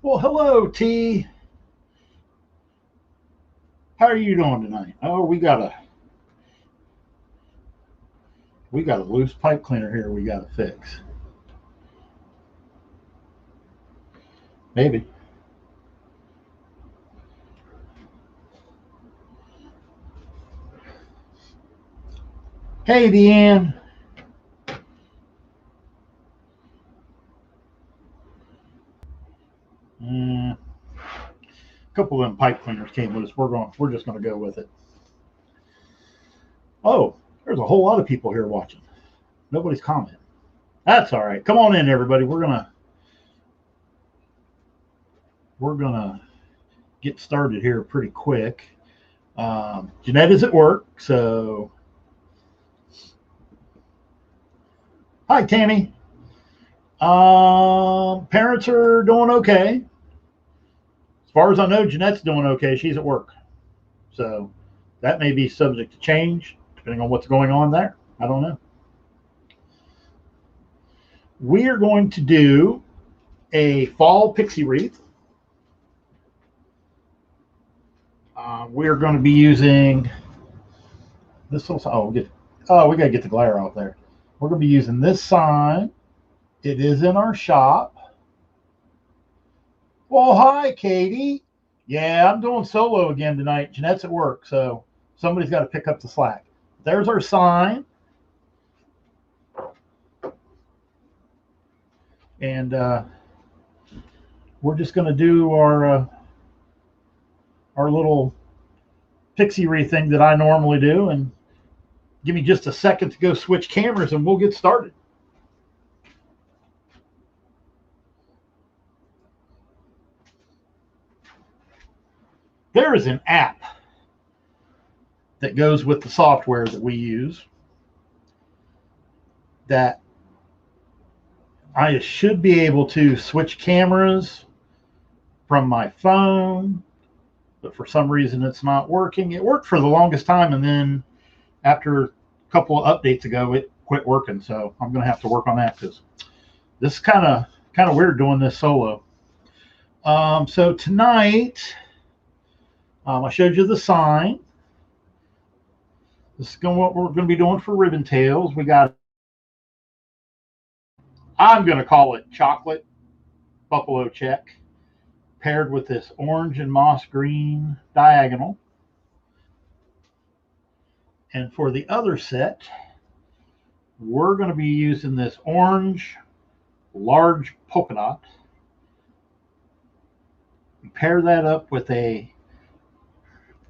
Well, hello, T. How are you doing tonight? Oh, we got a loose pipe cleaner here we got to fix. Maybe. Hey, Deanne. A couple of them pipe cleaners came with us. We're just gonna go with it. Oh, there's a whole lot of people here watching. Nobody's commenting. That's all right. Come on in, everybody. We're gonna get started here pretty quick. Jeanette is at work, so hi, Tammy. Parents are doing okay. As far as I know, Jeanette's doing okay. She's at work. So that may be subject to change depending on what's going on there. I don't know. We are going to do a fall Pixie Wreath. We are going to be using this little. We got to get the glare off there. We're going to be using this sign. It is in our shop. Well, hi, Katie. Yeah, I'm doing solo again tonight. Jeanette's at work, so somebody's got to pick up the slack. There's our sign. And we're just going to do our little Pixie Wreath thing that I normally do. And give me just a second to go switch cameras and we'll get started. There is an app that goes with the software that we use that I should be able to switch cameras from my phone, but for some reason it's not working. It worked for the longest time, and then after a couple of updates ago, it quit working. So I'm going to have to work on that because this is kind of weird doing this solo. So tonight, I showed you the sign. This is what we're going to be doing for ribbon tails. I'm going to call it chocolate buffalo check, paired with this orange and moss green diagonal. And for the other set, we're going to be using this orange large polka dot. Pair that up with a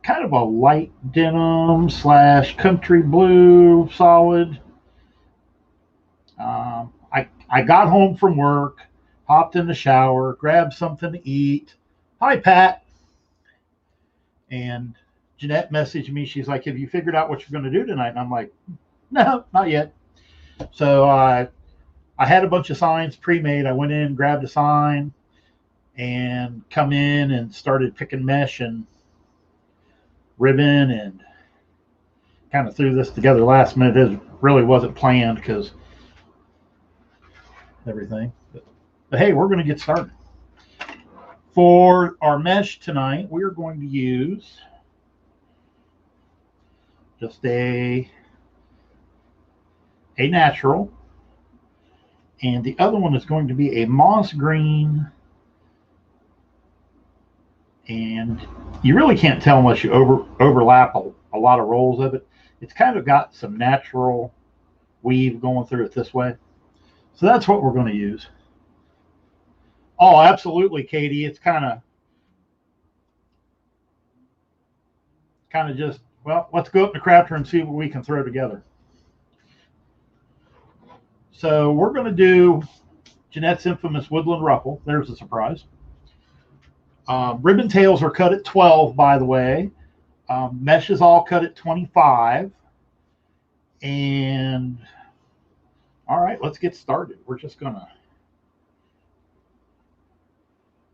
kind of a light denim / country blue solid. I got home from work, hopped in the shower, grabbed something to eat. Hi, Pat. And Jeanette messaged me. She's like, "Have you figured out what you're going to do tonight?" And I'm like, "No, not yet." So I had a bunch of signs pre-made. I went in, grabbed a sign, and come in and started picking mesh and ribbon and kind of threw this together last minute. It really wasn't planned because everything. But hey, we're going to get started. For our mesh tonight, we're going to use just a natural, and the other one is going to be a moss green, and you really can't tell unless you overlap a lot of rolls of it. It's kind of got some natural weave going through it this way. So that's what we're going to use. Oh, absolutely, Katie. It's kind of just, well, let's go up to Crafter and see what we can throw together. So we're going to do Jeanette's infamous woodland ruffle. There's a surprise. Ribbon tails are cut at 12, by the way. Mesh is all cut at 25. And all right, let's get started. We're just going to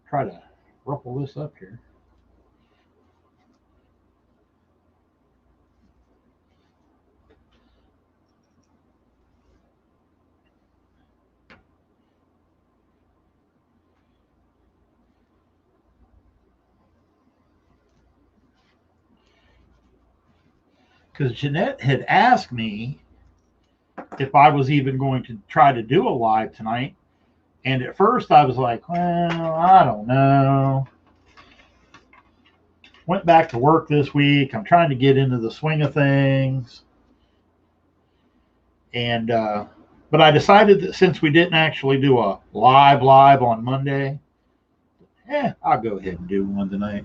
try to ruffle this up here. because Jeanette had asked me if I was even going to try to do a live tonight. And at first I was like, well, I don't know. Went back to work this week. I'm trying to get into the swing of things. And, but I decided that since we didn't actually do a live on Monday, I'll go ahead and do one tonight.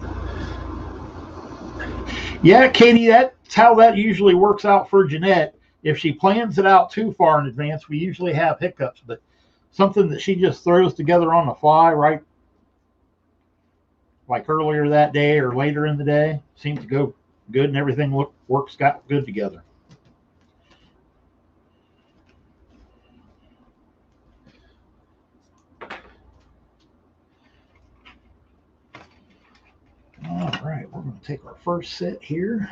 Yeah, Katie, that's how that usually works out for Jeanette. If she plans it out too far in advance, we usually have hiccups, but something that she just throws together on the fly, right? Like earlier that day or later in the day, seems to go good and everything works got good together. All right, we're going to take our first set here.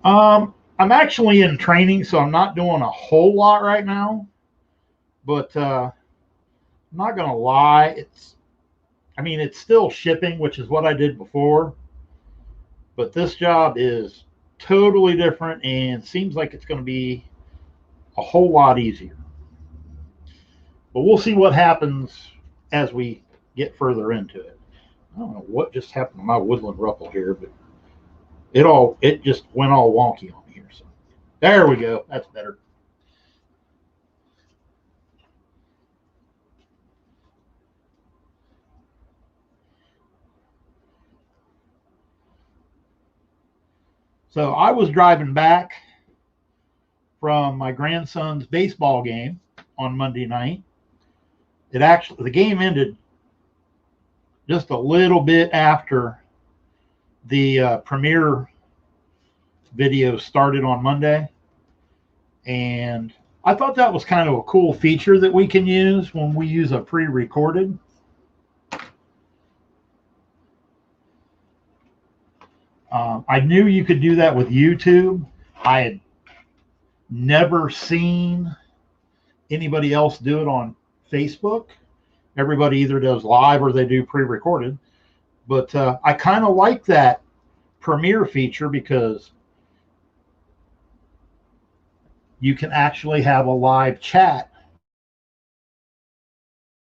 I'm actually in training, so I'm not doing a whole lot right now. But I'm not going to lie, it's still shipping, which is what I did before. But this job is totally different and seems like it's going to be a whole lot easier. But we'll see what happens as we get further into it. I don't know what just happened to my woodland ruffle here, but it just went all wonky on me here. So there we go. That's better. So I was driving back from my grandson's baseball game on Monday night. The game ended just a little bit after the premiere video started on Monday. And I thought that was kind of a cool feature that we can use when we use a pre-recorded. I knew you could do that with YouTube. I had never seen anybody else do it on Facebook. Everybody either does live or they do pre-recorded. But I kind of like that premiere feature because you can actually have a live chat.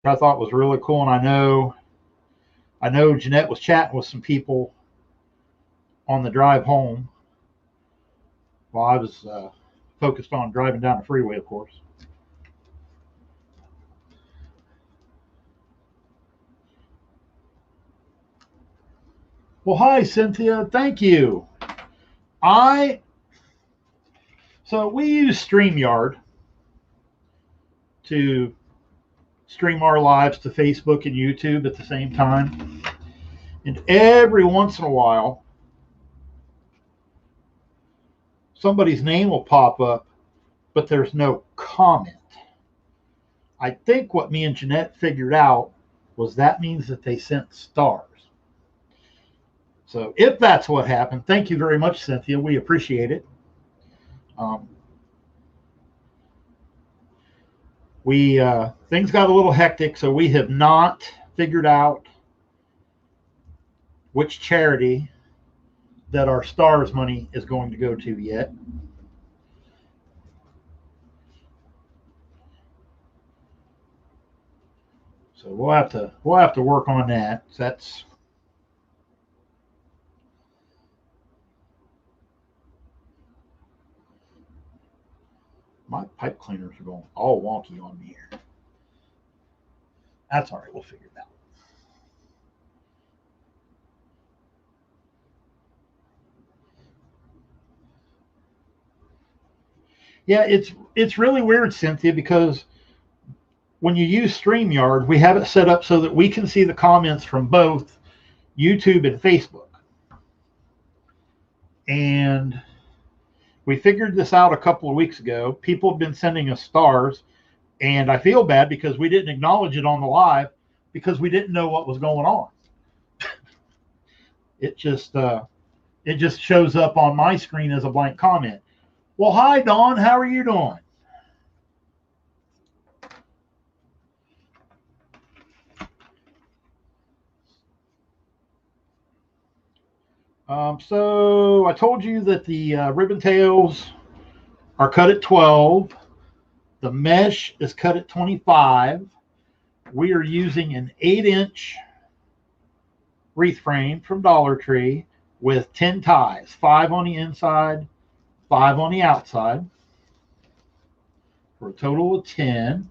I thought was really cool, and I know Jeanette was chatting with some people on the drive home while I was focused on driving down the freeway, of course. Well, hi, Cynthia. Thank you. So we use StreamYard to stream our lives to Facebook and YouTube at the same time. And every once in a while, somebody's name will pop up, but there's no comment. I think what me and Jeanette figured out was that means that they sent stars. So if that's what happened, thank you very much, Cynthia. We appreciate it. Things got a little hectic, so we have not figured out which charity that our stars money is going to go to yet. So we'll have to work on that. That's my pipe cleaners are going all wonky on me here. That's all right. We'll figure it out. Yeah, it's really weird, Cynthia, because when you use StreamYard, we have it set up so that we can see the comments from both YouTube and Facebook. And we figured this out a couple of weeks ago. People have been sending us stars, and I feel bad because we didn't acknowledge it on the live because we didn't know what was going on. It just shows up on my screen as a blank comment. Well, hi, Dawn. How are you doing? So I told you that the ribbon tails are cut at 12. The mesh is cut at 25. We are using an 8-inch wreath frame from Dollar Tree with 10 ties, 5 on the inside, 5 on the outside, for a total of 10.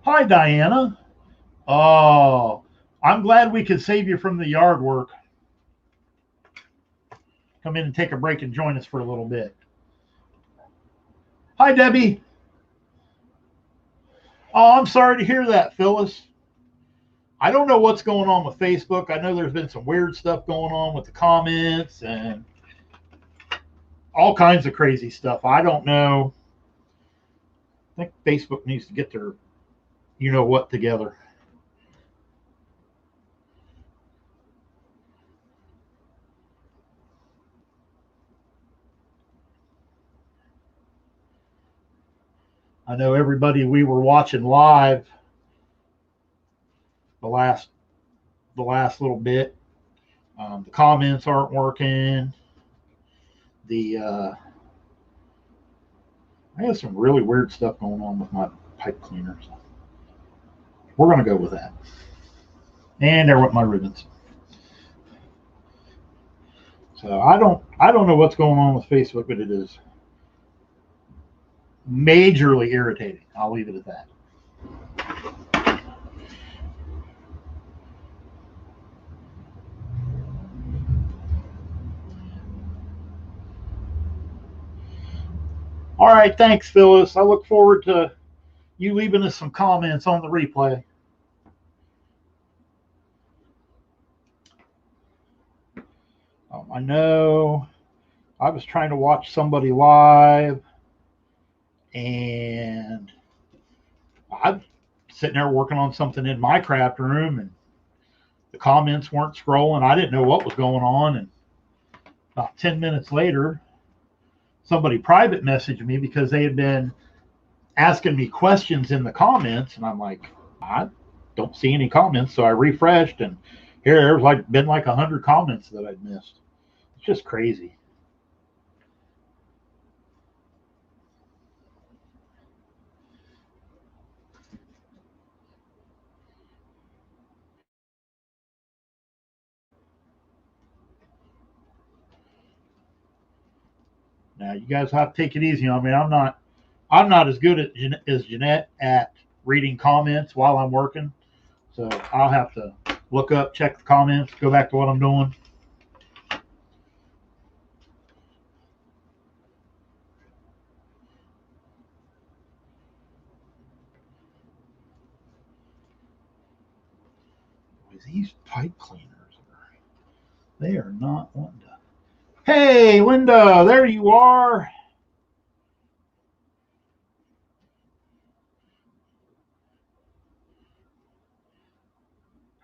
Hi, Diana. Oh, I'm glad we could save you from the yard work. Come in and take a break and join us for a little bit. Hi, Debbie. Oh, I'm sorry to hear that, Phyllis. I don't know what's going on with Facebook. I know there's been some weird stuff going on with the comments and all kinds of crazy stuff. I don't know. I think Facebook needs to get their you know what together. I know everybody we were watching live the last little bit. The comments aren't working. I have some really weird stuff going on with my pipe cleaners. We're going to go with that. And there went my ribbons. So I don't know what's going on with Facebook, but it is majorly irritating. I'll leave it at that. All right, thanks, Phyllis. I look forward to you leaving us some comments on the replay. I know I was trying to watch somebody live, and I'm sitting there working on something in my craft room, and the comments weren't scrolling. I didn't know what was going on, and about 10 minutes later, somebody private messaged me because they had been asking me questions in the comments, and I'm like, I don't see any comments. So I refreshed, and here there's been like 100 comments that I'd missed. It's just crazy. Now you guys have to take it easy on me. I'm not as good as Jeanette at reading comments while I'm working. So I'll have to look up, check the comments, go back to what I'm doing. These pipe cleaners, they are not wanting to. Hey, Linda, there you are.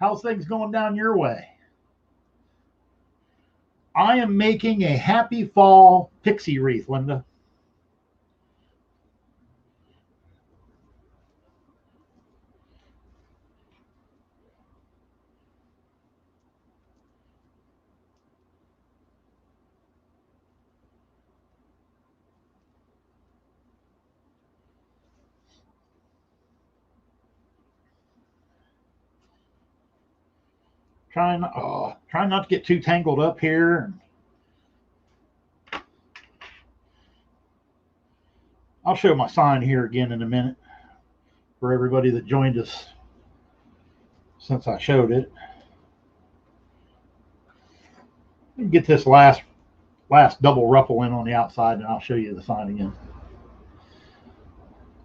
How's things going down your way? I am making a happy fall pixie wreath, Linda. Trying not to get too tangled up here. I'll show my sign here again in a minute for everybody that joined us since I showed it. Let me get this last double ruffle in on the outside, and I'll show you the sign again.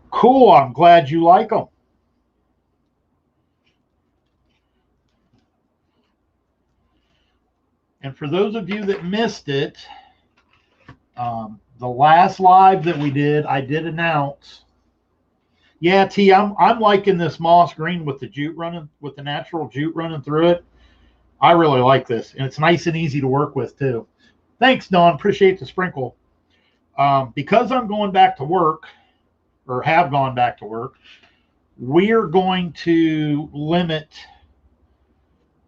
Cool. I'm glad you like them. And for those of you that missed it, the last live that we did, I did announce. Yeah, T, I'm liking this moss green with the jute running, with the natural jute running through it. I really like this, and it's nice and easy to work with too. Thanks, Don. Appreciate the sprinkle. Because I'm going back to work, or have gone back to work, we're going to limit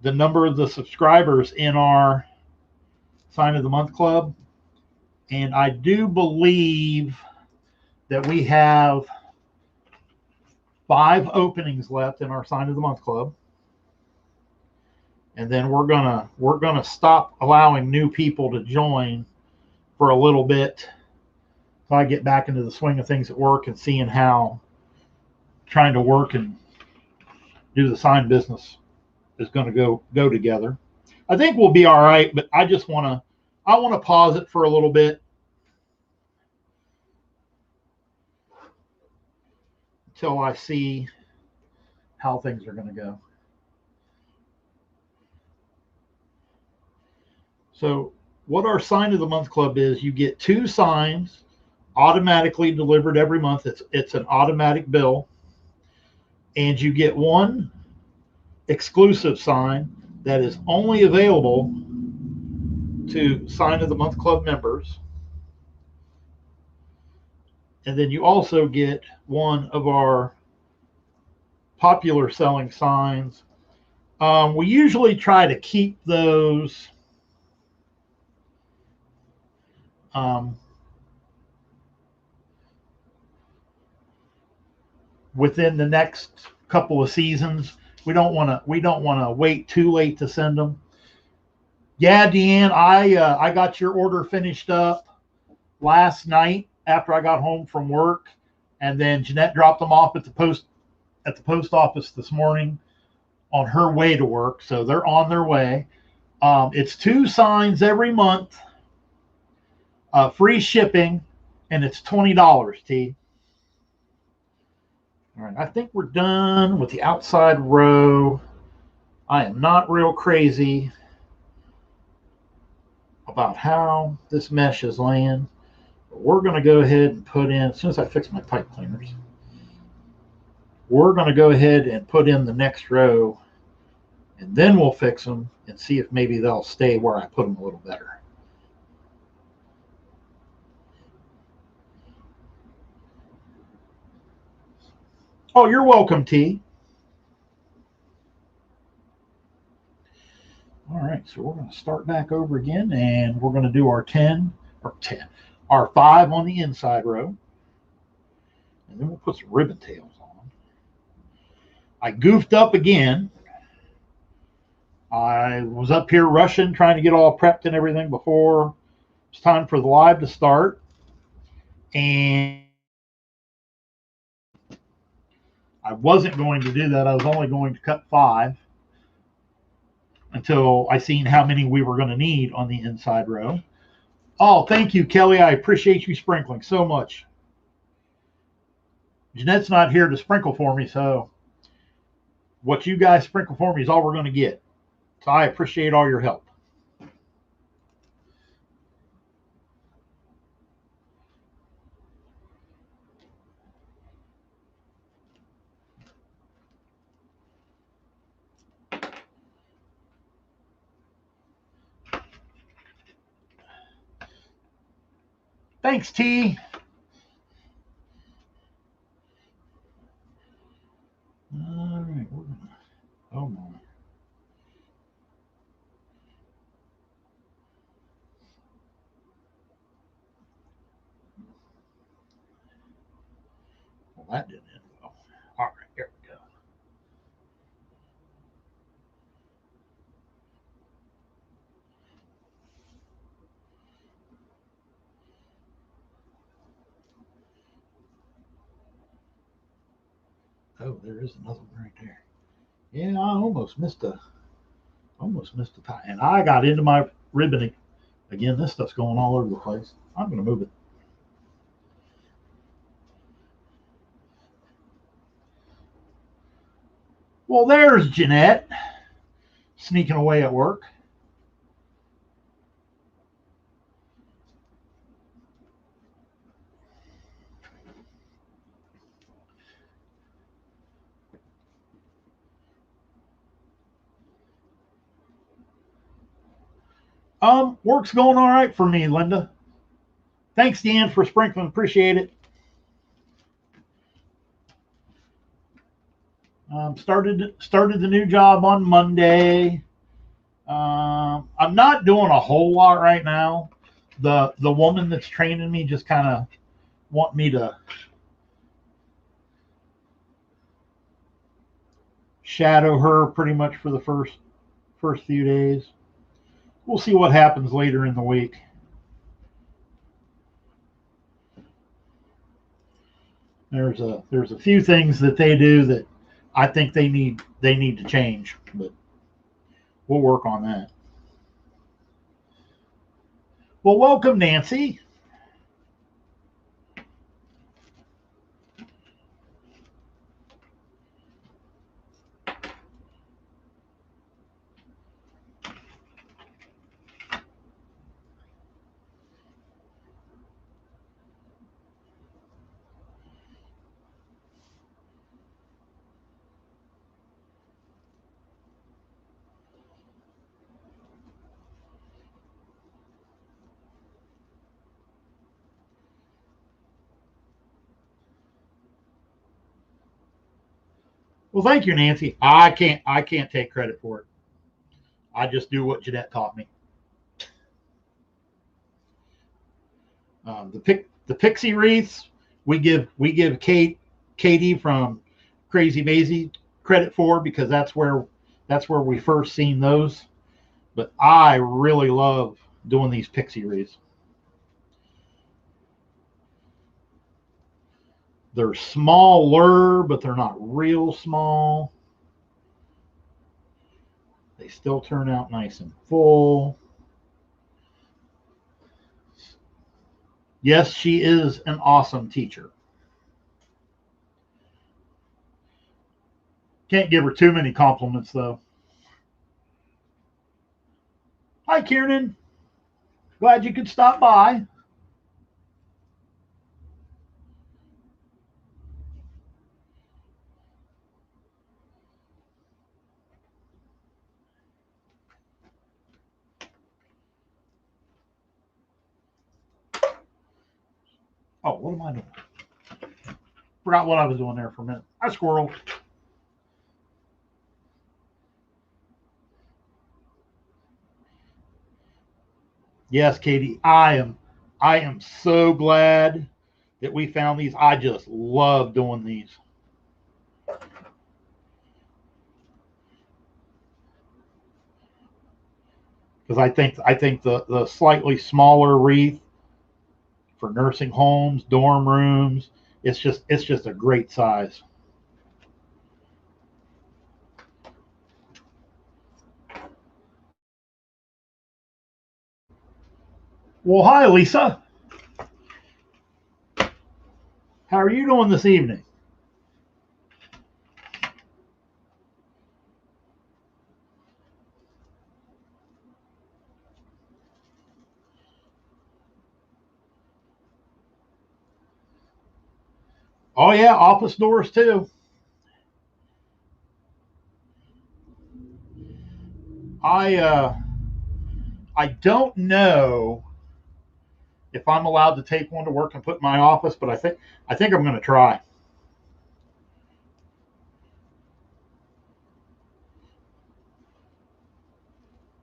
the number of the subscribers in our Sign of the Month Club. And I do believe that we have 5 openings left in our Sign of the Month Club. And then we're gonna stop allowing new people to join for a little bit so I get back into the swing of things at work and seeing how trying to work and do the sign business is going to go together. I think we'll be all right, but I want to pause it for a little bit until I see how things are going to go. So what our Sign of the Month Club is, you get 2 signs automatically delivered every month. It's an automatic bill. And you get 1 exclusive sign that is only available to Sign of the Month Club members. And then you also get 1 of our popular selling signs. We usually try to keep those within the next couple of seasons. We don't want to wait too late to send them. Yeah, Deanne, I got your order finished up last night after I got home from work, and then Jeanette dropped them off at the post office this morning on her way to work, so they're on their way. It's 2 signs every month, free shipping, and it's $20, T. All right, I think we're done with the outside row. I am not real crazy about how this mesh is laying. But we're going to go ahead and put in, as soon as I fix my pipe cleaners, we're going to go ahead and put in the next row, and then we'll fix them and see if maybe they'll stay where I put them a little better. Oh, you're welcome, T. All right, so we're going to start back over again, and we're going to do our 5 on the inside row. And then we'll put some ribbon tails on. I goofed up again. I was up here rushing, trying to get all prepped and everything before it's time for the live to start. And I wasn't going to do that. I was only going to cut 5 until I seen how many we were going to need on the inside row. Oh, thank you, Kelly. I appreciate you sprinkling so much. Jeanette's not here to sprinkle for me, so what you guys sprinkle for me is all we're going to get. So I appreciate all your help. Thanks, T. All right, we're gonna. Oh my. Well, that didn't end well. All right, here we go. Oh, there is another one right there. Yeah, I almost missed a tie. And I got into my ribboning. Again, this stuff's going all over the place. I'm going to move it. Well, there's Jeanette sneaking away at work. Work's going all right for me, Linda. Thanks, Dan, for sprinkling. Appreciate it. Started the new job on Monday. I'm not doing a whole lot right now. The woman that's training me just kind of want me to shadow her pretty much for the first few days. We'll see what happens later in the week. There's a few things that they do that I think they need to change, but we'll work on that. Well, welcome, Nancy. Well, thank you, Nancy. I can't take credit for it. I just do what Jeanette taught me. The Pixie Wreaths we give Katie from Crazy Maisie credit for because that's where we first seen those. But I really love doing these Pixie Wreaths. They're smaller, but they're not real small. They still turn out nice and full. Yes, she is an awesome teacher. Can't give her too many compliments, though. Hi, Kieran. Glad you could stop by. Oh, what am I doing? Forgot what I was doing there for a minute. I squirreled. Yes, Katie, I am so glad that we found these. I just love doing these. Because I think the slightly smaller wreath for nursing homes, dorm rooms, it's just a great size. Well, hi, Lisa. How are you doing this evening? Oh yeah, office doors too. I don't know if I'm allowed to take one to work and put in my office, but I think I'm going to try.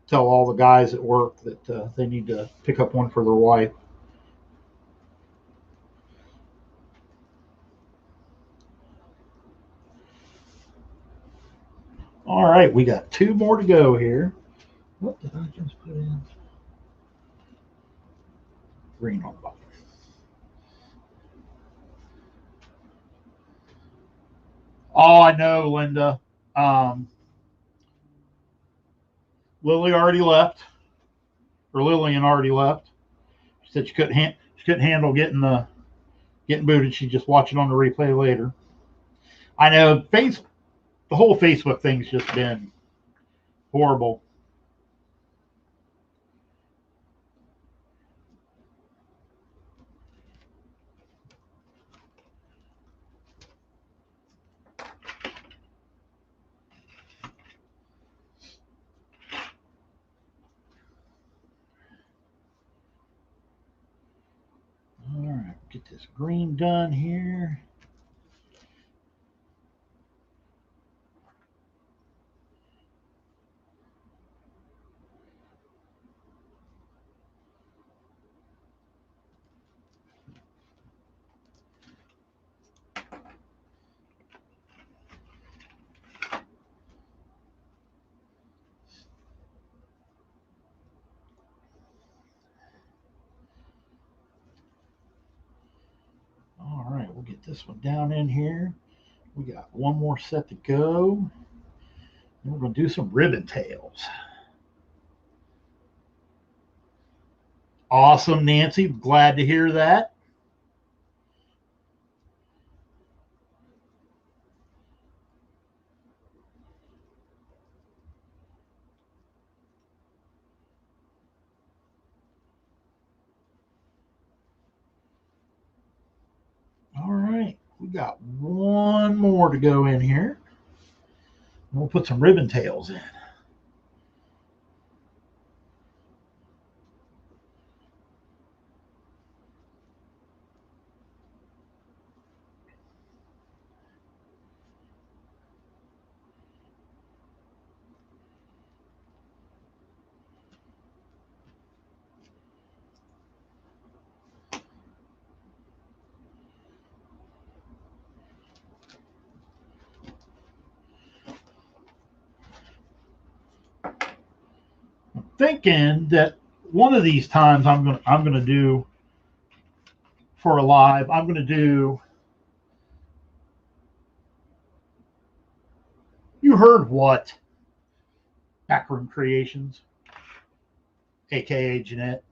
Tell all the guys at work that they need to pick up one for their wife. All right, we got two more to go here. What did I just put in? Green on box. Oh, I know, Linda. Um, Lily already left, or Lillian already left. She said she couldn't handle getting booted. She'd just watch it on the replay later. I know the whole Facebook thing's just been horrible. All right, get this green done here. get this one down in here. We got one more set to go. And we're going to do some ribbon tails. Awesome, Nancy. Glad to hear that. All right, we got one more to go in here. We'll put some ribbon tails in. Thinking that one of these times I'm gonna do for a live. I'm gonna do. You heard what? Backroom Creations, aka Jeanette.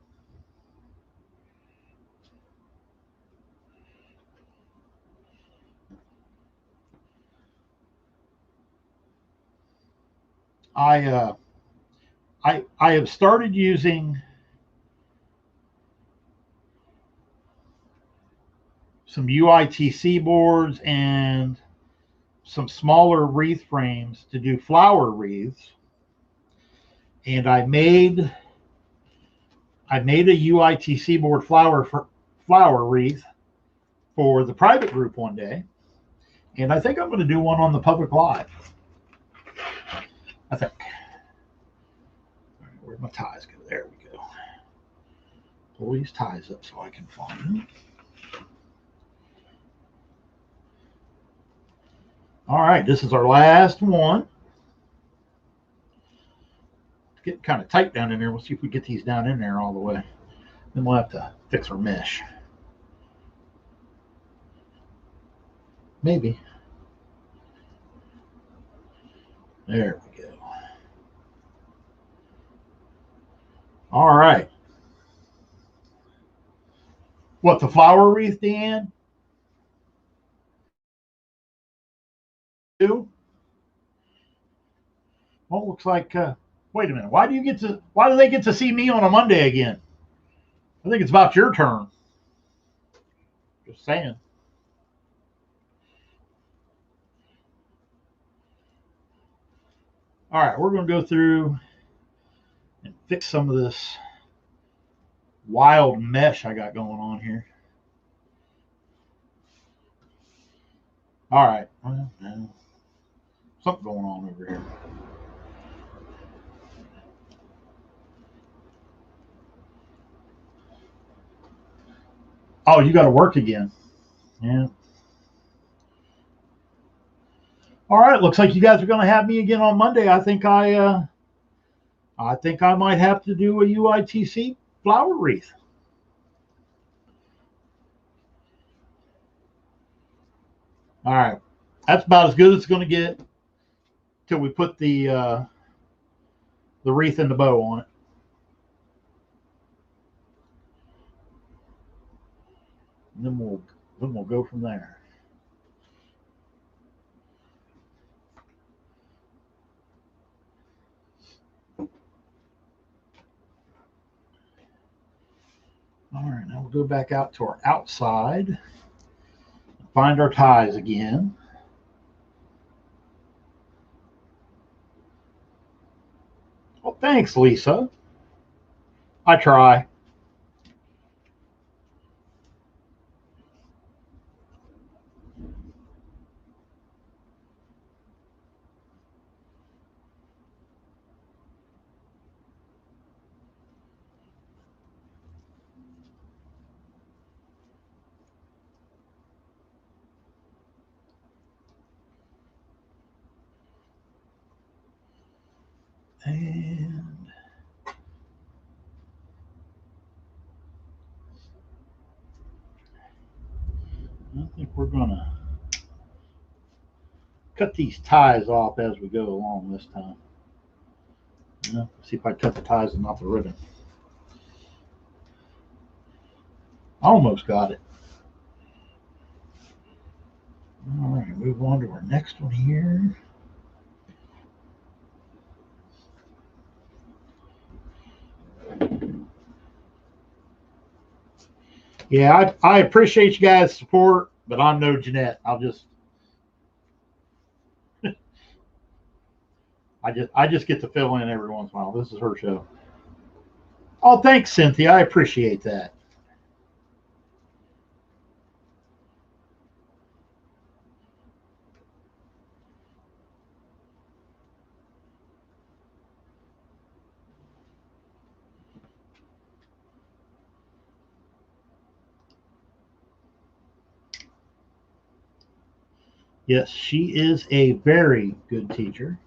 I I have started using some UITC boards and some smaller wreath frames to do flower wreaths. And I made a UITC board flower wreath for the private group one day. And I think I'm going to do one on the public live. I think. All right, where'd my ties go? There we go. Pull these ties up so I can find them. All right, this is our last one. It's getting kind of tight down in there. We'll see if we get these down in there all the way. Then we'll have to fix our mesh. Maybe. There we go. All right. What, the flower wreath, Dan? Well, looks like. Wait a minute. Why do they get to see me on a Monday again? I think it's about your turn. Just saying. All right, we're going to go through and fix some of this wild mesh I got going on here. All right. Well, no. Something going on over here. Oh, you got to work again. Yeah. All right. Looks like you guys are going to have me again on Monday. I think I might have to do a UITC flower wreath. All right. That's about as good as it's going to get till we put the wreath and the bow on it. And then we'll go from there. All right, now we'll go back out to our outside, find our ties again. Well, thanks, Lisa. I try. And I think we're going to cut these ties off as we go along this time. See if I cut the ties and not the ribbon. Almost got it. All right, move on to our next one here. Yeah, I appreciate you guys' support, but I'm no Jeanette. I just get to fill in every once in a while. This is her show. Oh, thanks, Cynthia. I appreciate that. Yes, she is a very good teacher.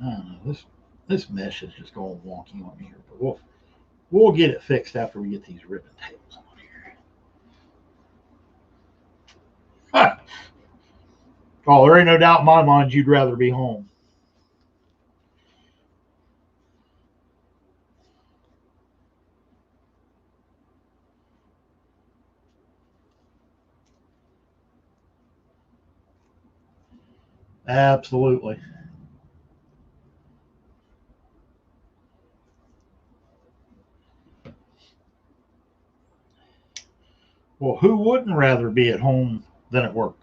I don't know, this mesh is just going wonky on me here, but we'll get it fixed after we get these ribbon tails on here. Oh, there ain't no doubt in my mind you'd rather be home. Absolutely. Well, who wouldn't rather be at home than at work?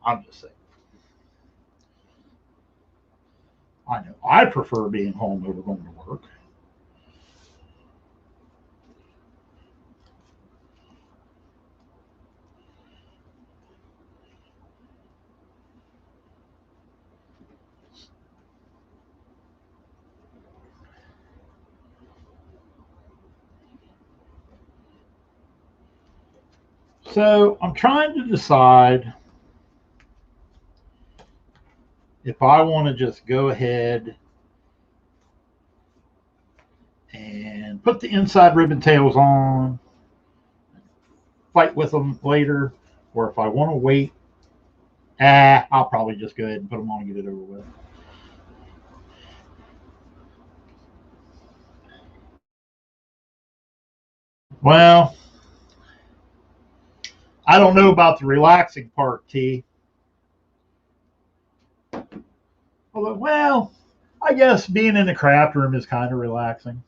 I'm just saying. I know I prefer being home over going to work. So I'm trying to decide if I want to just go ahead and put the inside ribbon tails on, fight with them later, or if I want to wait, I'll probably just go ahead and put them on and get it over with. Well, I don't know about the relaxing part, T. Although, well, I guess being in the craft room is kind of relaxing.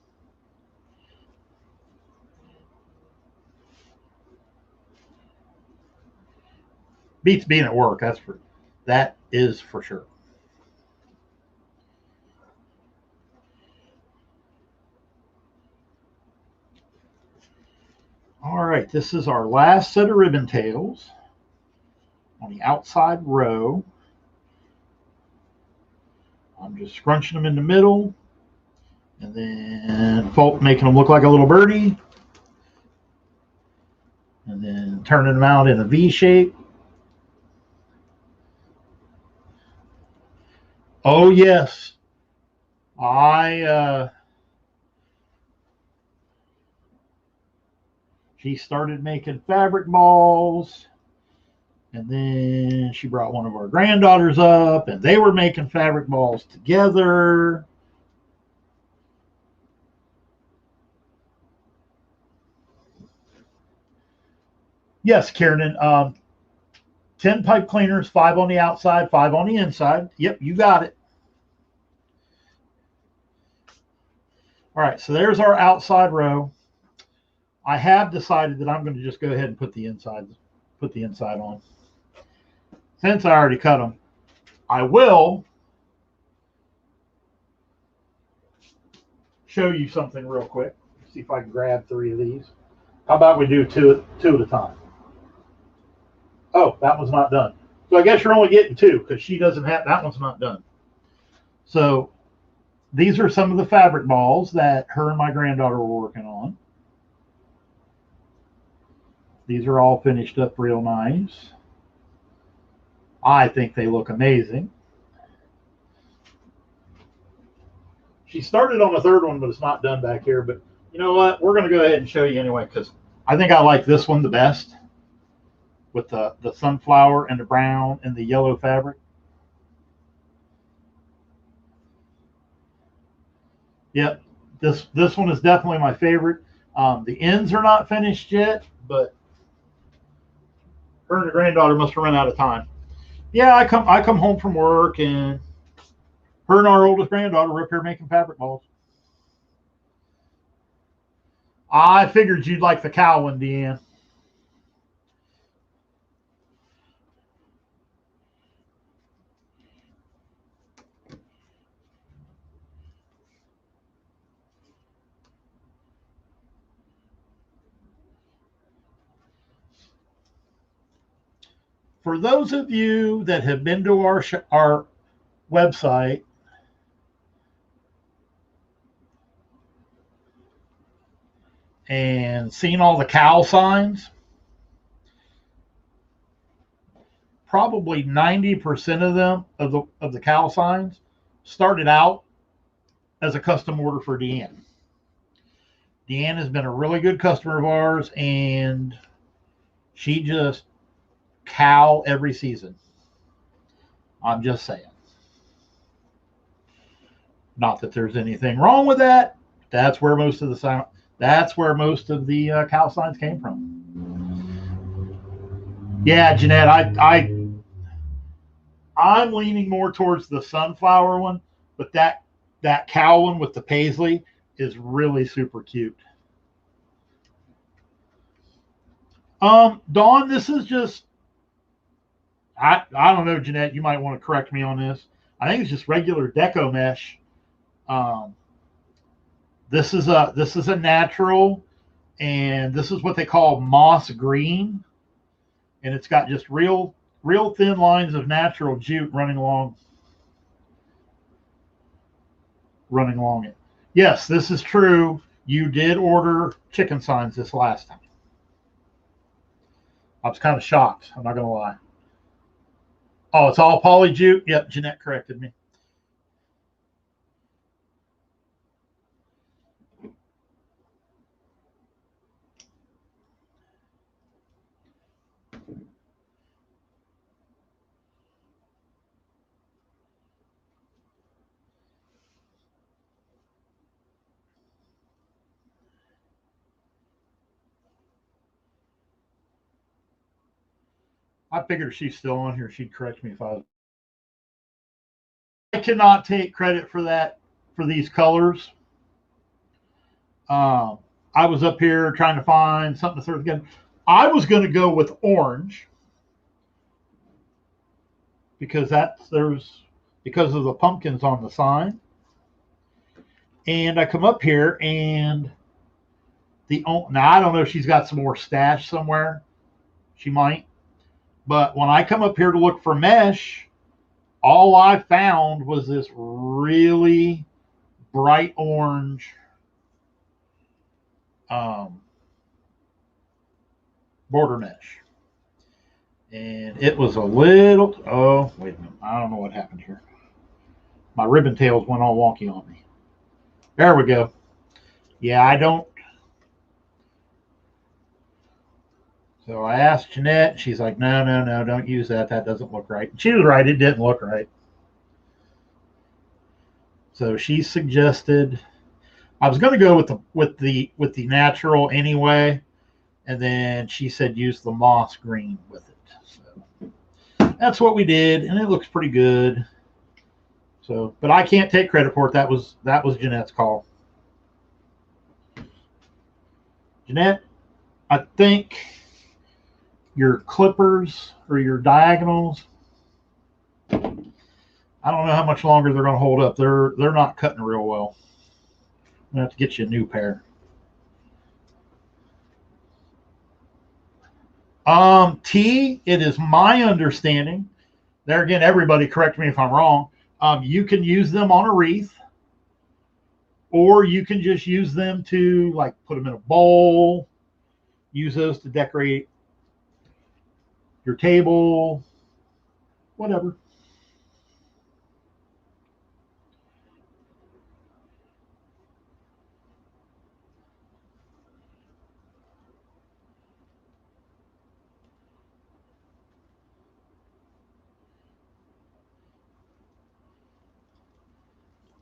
Beats being at work. That is for sure. All right, this is our last set of ribbon tails on the outside row. I'm just scrunching them in the middle and then making them look like a little birdie and then turning them out in a V shape. Oh, yes. She started making fabric balls, and then she brought one of our granddaughters up, and they were making fabric balls together. Yes, Kieran. 10 pipe cleaners, 5 on the outside, 5 on the inside. Yep, you got it. All right, so there's our outside row. I have decided that I'm going to just go ahead and put the inside on. Since I already cut them, I will show you something real quick. See if I can grab 3 of these. How about we do two at a time? Oh, that one's not done. So I guess you're only getting 2 because she doesn't have, that one's not done. So these are some of the fabric balls that her and my granddaughter were working on. These are all finished up real nice. I think they look amazing. She started on the third one, but it's not done back here. But you know what? We're going to go ahead and show you anyway because I think I like this one the best with the sunflower and the brown and the yellow fabric. Yep, this one is definitely my favorite. The ends are not finished yet, but her and the granddaughter must have run out of time. Yeah, I come home from work and her and our oldest granddaughter were up here making fabric balls. I figured you'd like the cow one, Deanne. For those of you that have been to our website and seen all the cow signs, probably 90% of them of the cow signs started out as a custom order for Deanne. Deanne has been a really good customer of ours, and she just cow every season. I'm just saying. Not that there's anything wrong with that. That's where most of the cow signs came from. Yeah, Jeanette, I'm leaning more towards the sunflower one, but that cow one with the paisley is really super cute. Dawn, this is just I don't know, Jeanette. You might want to correct me on this. I think it's just regular deco mesh. Um, this is a natural, and this is what they call moss green, and it's got just real thin lines of natural jute running along it. Yes, this is true. You did order chicken signs this last time. I was kind of shocked. I'm not gonna lie. Oh, it's all poly jute. Yep, Jeanette corrected me. I figured she's still on here. She'd correct me if I was. I cannot take credit for that for these colors. Um, I was up here trying to find something to throw together. I was going to go with orange because because of the pumpkins on the sign. And I come up here and now I don't know if she's got some more stash somewhere. She might. But when I come up here to look for mesh, all I found was this really bright orange border mesh. And it was oh, wait a minute. I don't know what happened here. My ribbon tails went all wonky on me. There we go. Yeah, I don't. So I asked Jeanette. She's like, no, don't use that. That doesn't look right. She was right. It didn't look right. So she suggested I was going to go with the natural anyway, and then she said use the moss green with it. So that's what we did, and it looks pretty good. So, but I can't take credit for it. That was Jeanette's call. Jeanette, I think your clippers or your diagonals, I don't know how much longer they're going to hold up. They're not cutting real well. I'm going to have to get you a new pair. T, it is my understanding. There again, everybody correct me if I'm wrong. You can use them on a wreath, or you can just use them to like put them in a bowl, use those to decorate your table, whatever.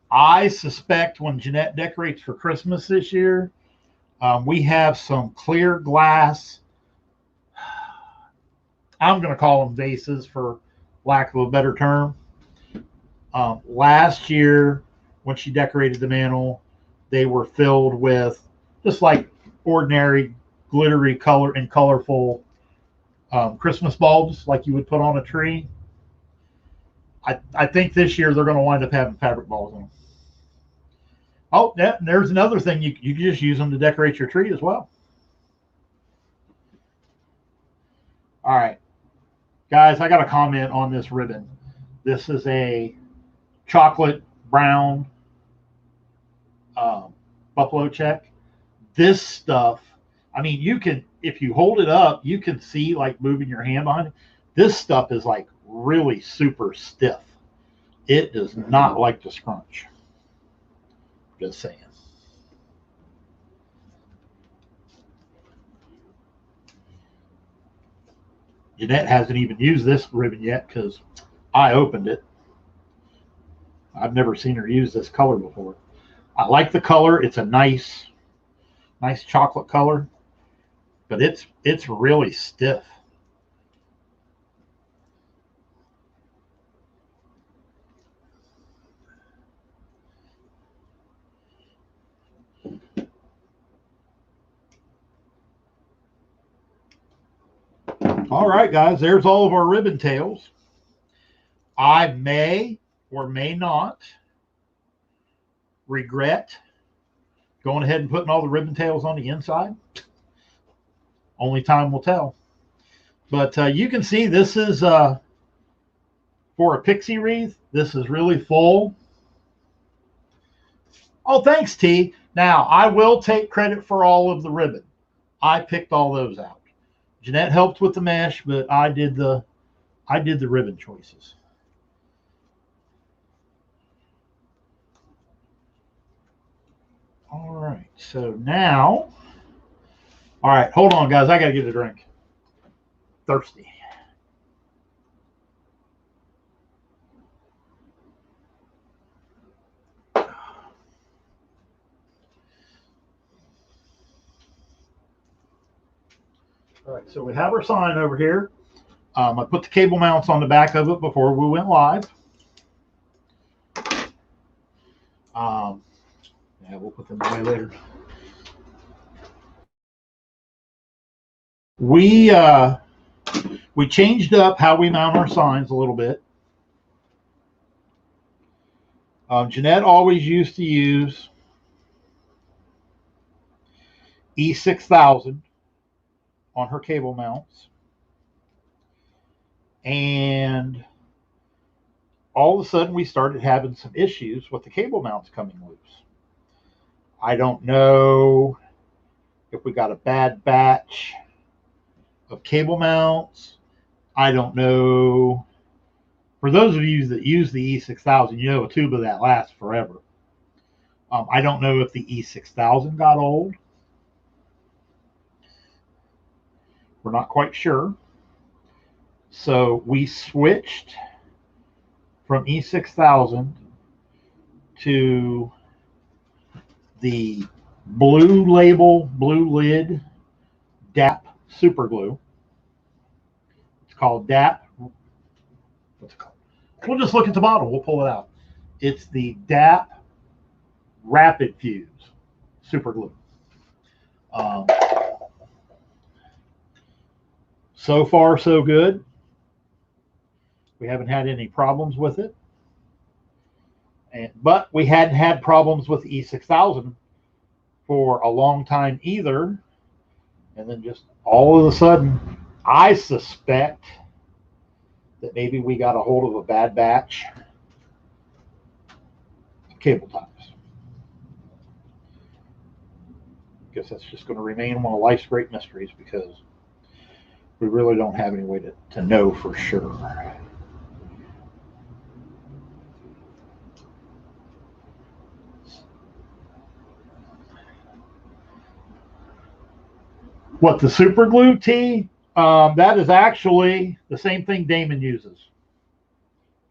I suspect when Jeanette decorates for Christmas this year, we have some clear glass. I'm going to call them vases for lack of a better term. Last year, when she decorated the mantle, they were filled with just like ordinary glittery color and colorful Christmas bulbs like you would put on a tree. I think this year they're going to wind up having fabric balls in them. Oh, yeah, there's another thing. You can just use them to decorate your tree as well. All right. Guys, I got a comment on this ribbon. This is a chocolate brown buffalo check. This stuff, I mean, you can, if you hold it up, you can see like moving your hand behind it. This stuff is like really super stiff. It does not like to scrunch. Just saying. Jeanette hasn't even used this ribbon yet because I opened it. I've never seen her use this color before. I like the color. It's a nice chocolate color, but it's really stiff. All right, guys, there's all of our ribbon tails. I may or may not regret going ahead and putting all the ribbon tails on the inside. Only time will tell. But you can see this is for a pixie wreath. This is really full. Oh, thanks, T. Now, I will take credit for all of the ribbon. I picked all those out. Jeanette helped with the mesh, but I did the ribbon choices. All right, so now, all right, hold on, guys. I got to get a drink. Thirsty. All right, so we have our sign over here. I put the cable mounts on the back of it before we went live. Yeah, we'll put them away later. We changed up how we mount our signs a little bit. Jeanette always used to use E6000 on her cable mounts. And all of a sudden we started having some issues with the cable mounts coming loose. I don't know if we got a bad batch of cable mounts. I don't know. For those of you that use the E6000, you know a tube of that lasts forever. I don't know if the E6000 got old. We're not quite sure. So we switched from E6000 to the blue label, blue lid DAP super glue. It's called DAP. What's it called? We'll just look at the bottle. We'll pull it out. It's the DAP Rapid Fuse super glue. So far, so good. We haven't had any problems with it. But we hadn't had problems with E6000 for a long time either. And then just all of a sudden, I suspect that maybe we got a hold of a bad batch of cable ties. I guess that's just going to remain one of life's great mysteries because we really don't have any way to know for sure. What, the super glue T? That is actually the same thing Damon uses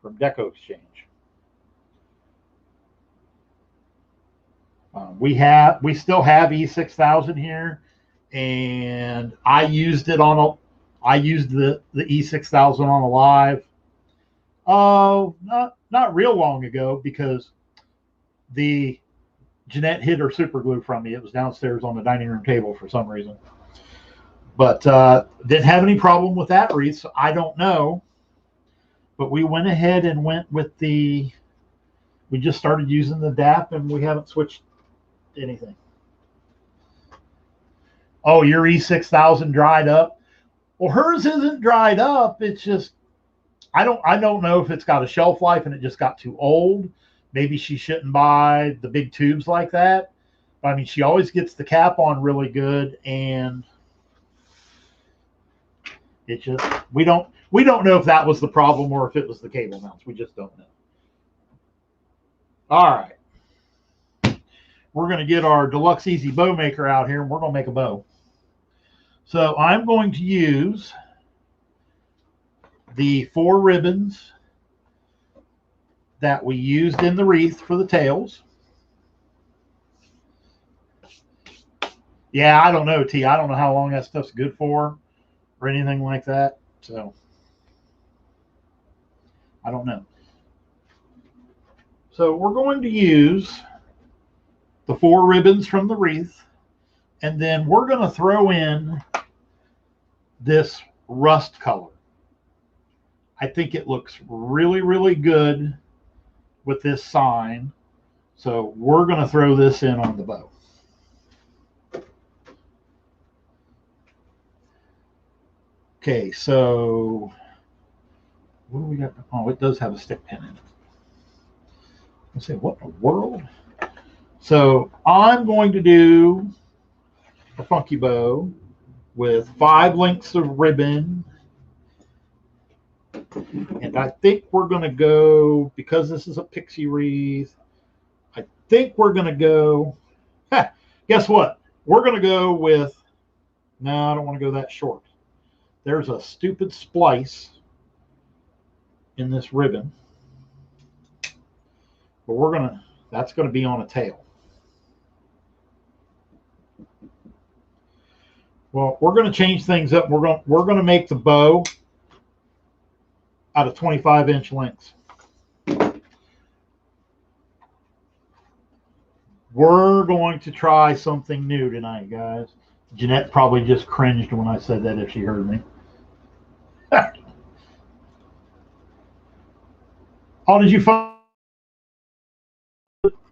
from Deco Exchange. We still have E6000 here, and I used the E6000 on a live. Oh, not real long ago, because the Jeanette hid her super glue from me. It was downstairs on the dining room table for some reason. But didn't have any problem with that wreath, so I don't know. But we went ahead and went with we just started using the DAP, and we haven't switched anything. Oh, your E6000 dried up? Well, hers isn't dried up. It's just, I don't know if it's got a shelf life and it just got too old. Maybe she shouldn't buy the big tubes like that. But, I mean, she always gets the cap on really good, and it just, we don't know if that was the problem or if it was the cable mounts. We just don't know. All right. We're going to get our Deluxe Easy Bow Maker out here, and we're going to make a bow. So I'm going to use the 4 ribbons that we used in the wreath for the tails. Yeah, I don't know, T. I don't know how long that stuff's good for or anything like that. So I don't know. So we're going to use the 4 ribbons from the wreath, and then we're going to throw in this rust color. I think it looks really, really good with this sign. So we're going to throw this in on the bow. Okay, so what do we got? Oh, it does have a stick pin in it. Let's say, what in the world? So I'm going to do a funky bow with 5 lengths of ribbon. And I think we're going to go, because this is a Pixie Wreath, I think we're going to go, guess what? We're going to go with, no, I don't want to go that short. There's a stupid splice in this ribbon. But that's going to be on a tail. Well, we're going to change things up. We're going to make the bow out of 25-inch lengths. We're going to try something new tonight, guys. Jeanette probably just cringed when I said that if she heard me. Oh, did you find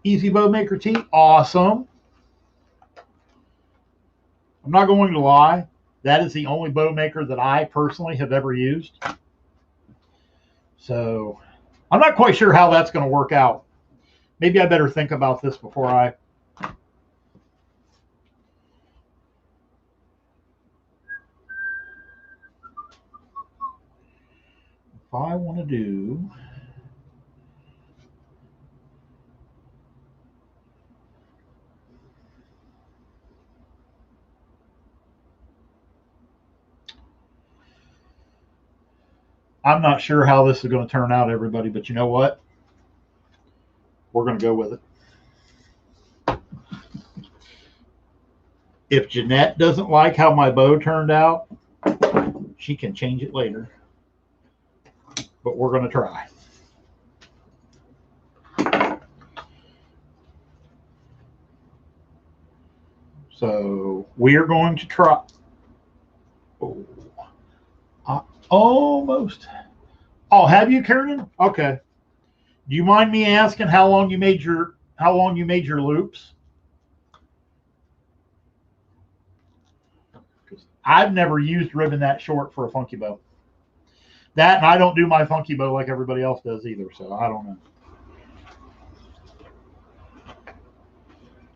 Easy Bow Maker T? Awesome. I'm not going to lie. That is the only bow maker that I personally have ever used. So I'm not quite sure how that's going to work out. Maybe I better think about this before I... If I want to do... I'm not sure how this is going to turn out, everybody, but you know what? We're going to go with it. If Jeanette doesn't like how my bow turned out, she can change it later. But we're going to try. So we're going to try. Oh, almost. Oh, have you, Karen? Okay. Do you mind me asking how long you made your loops? Because I've never used ribbon that short for a funky bow. That, and I don't do my funky bow like everybody else does either, so I don't know.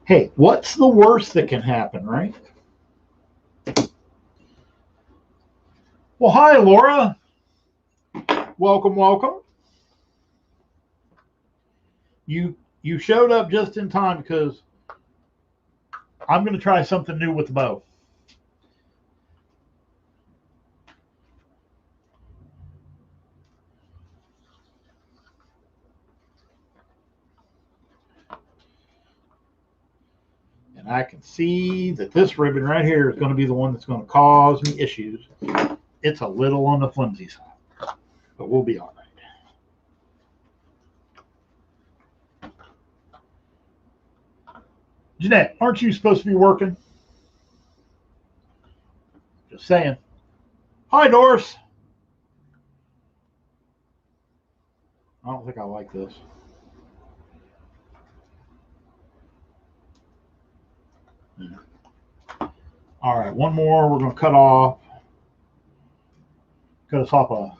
Hey, what's the worst that can happen, right? Well, hi, Laura. Welcome, welcome. You showed up just in time because I'm going to try something new with the bow. I can see that this ribbon right here is going to be the one that's going to cause me issues. It's a little on the flimsy side, but we'll be all right. Jeanette, aren't you supposed to be working? Just saying. Hi, Doris. I don't think I like this. All right, one more. We're going to cut us off a.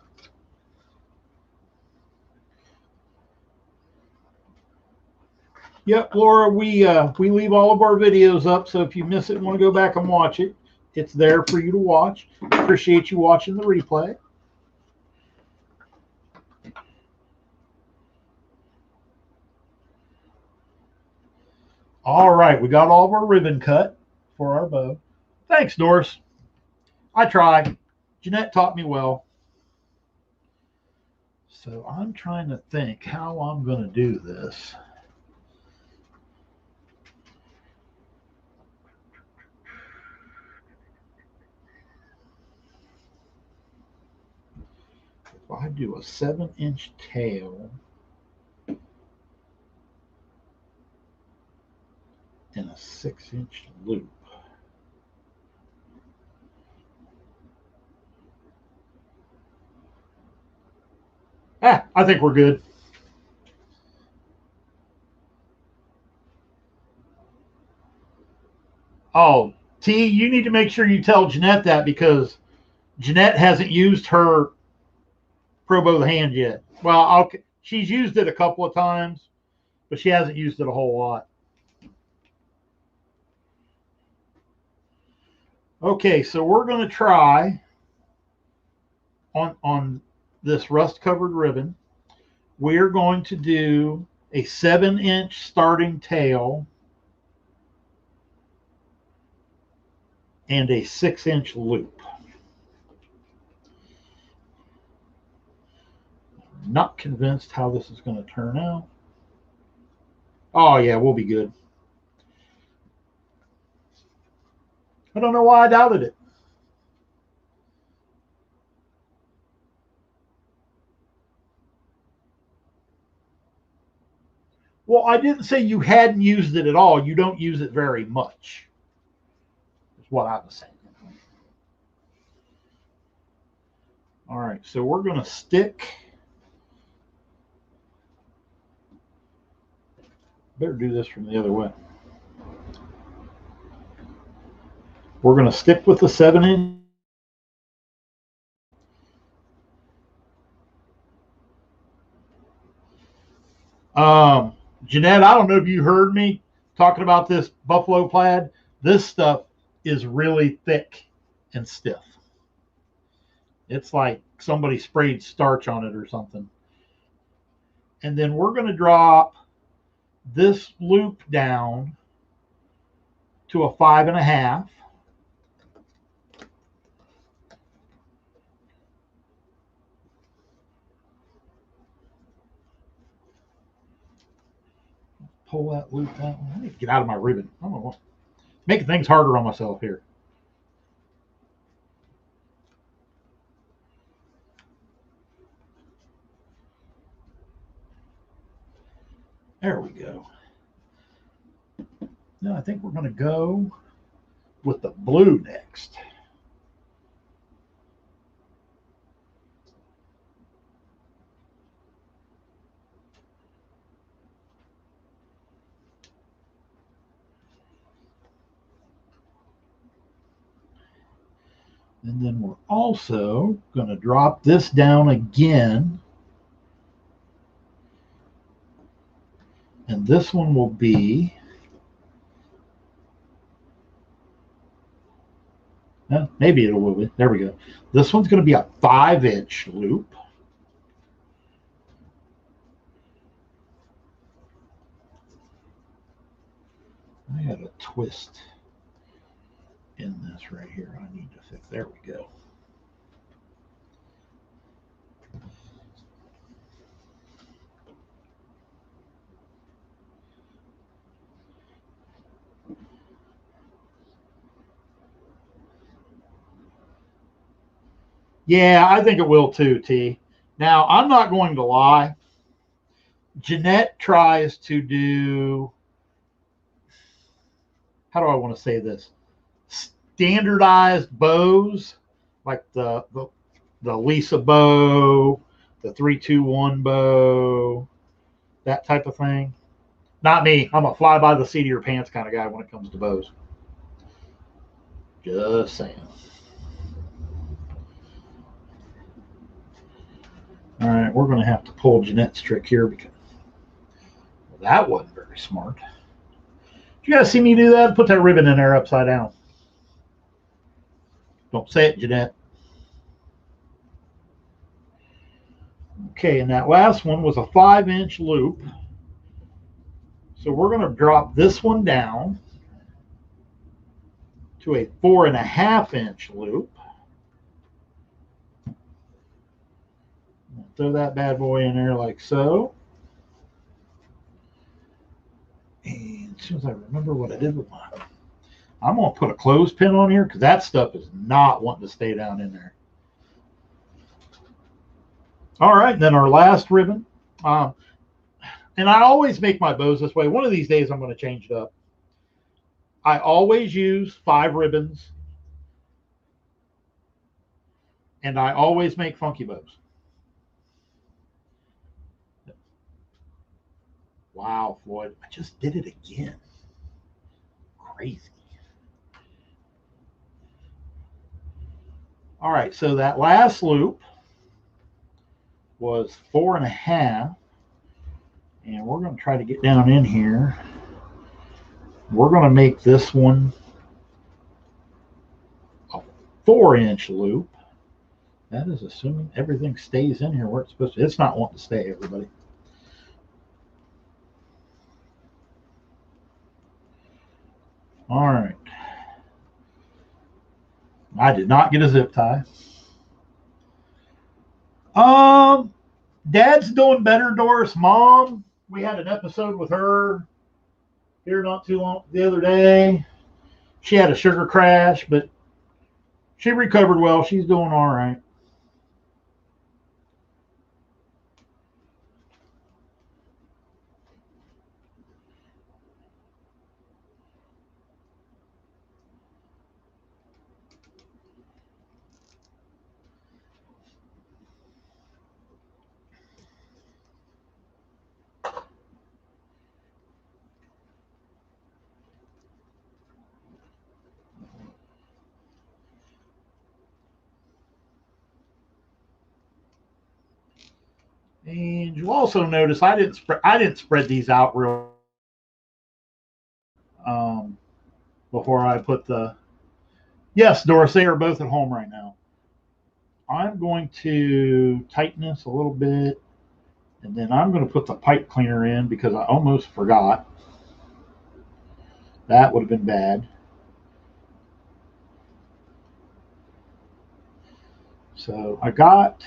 Yep, Laura, we leave all of our videos up, so if you miss it and want to go back and watch it, it's there for you to watch. Appreciate you watching the replay. All right, we got all of our ribbon cut for our bow. Thanks, Doris. I tried. Jeanette taught me well. So I'm trying to think how I'm going to do this. If I do a 7-inch tail and a 6-inch loop. I think we're good. Oh, T, you need to make sure you tell Jeanette that, because Jeanette hasn't used her Pro Bow the hand yet. Well, she's used it a couple of times, but she hasn't used it a whole lot. Okay, so we're going to try on this rust-covered ribbon. We're going to do a 7-inch starting tail and a 6-inch loop. I'm not convinced how this is going to turn out. Oh yeah, we'll be good. I don't know why I doubted it. Well, I didn't say you hadn't used it at all. You don't use it very much. That's what I was saying. All right, so we're going to stick. Better do this from the other way. We're going to stick with the 7-inch. Jeanette, I don't know if you heard me talking about this buffalo plaid. This stuff is really thick and stiff. It's like somebody sprayed starch on it or something. And then we're going to drop this loop down to a 5.5. Pull that loop down. I need to get out of my ribbon. I don't know what. Making things harder on myself here. There we go. Now I think we're going to go with the blue next. And then we're also going to drop this down again. And this one will be, maybe it will be. There we go. This one's going to be a 5-inch loop. I got a twist in this right here. I need to fix. There we go. Yeah, I think it will too, T. Now, I'm not going to lie. Jeanette tries to do, how do I want to say this? Standardized bows, like the Lisa bow, the 3-2-1 bow, that type of thing. Not me. I'm a fly by the seat of your pants kind of guy when it comes to bows. Just saying. All right, we're going to have to pull Jeanette's trick here because that wasn't very smart. Did you guys see me do that? Put that ribbon in there upside down. Don't say it, Jeanette. Okay, and that last one was a 5-inch loop. So we're going to drop this one down to a 4.5-inch loop. Throw that bad boy in there like so. And as soon as I remember what I did with mine, I'm going to put a clothespin on here because that stuff is not wanting to stay down in there. All right, and then our last ribbon. And I always make my bows this way. One of these days I'm going to change it up. I always use 5 ribbons. And I always make funky bows. Wow, Floyd, I just did it again. Crazy. All right, so that last loop was 4.5. And we're going to try to get down in here. We're going to make this one a 4-inch loop. That is assuming everything stays in here where it's supposed to. It's not wanting to stay, everybody. All right. I did not get a zip tie. Dad's doing better, Doris. Mom, we had an episode with her here not too long the other day. She had a sugar crash, but she recovered well. She's doing all right. And you'll also notice I didn't spread these out real before I put the. Yes, Doris, they are both at home right now. I'm going to tighten this a little bit, and then I'm going to put the pipe cleaner in because I almost forgot. That would have been bad. So I got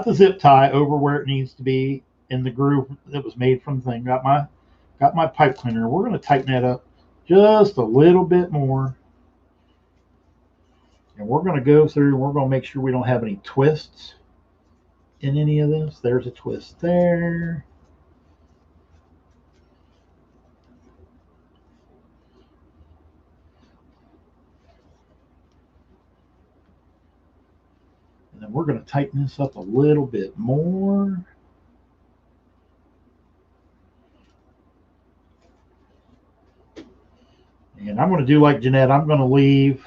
the zip tie over where it needs to be in the groove that was made from the thing. Got my pipe cleaner. We're going to tighten that up just a little bit more. And we're going to go through and we're going to make sure we don't have any twists in any of this. There's a twist there. And then we're going to tighten this up a little bit more. And I'm going to do like Jeanette. I'm going to leave.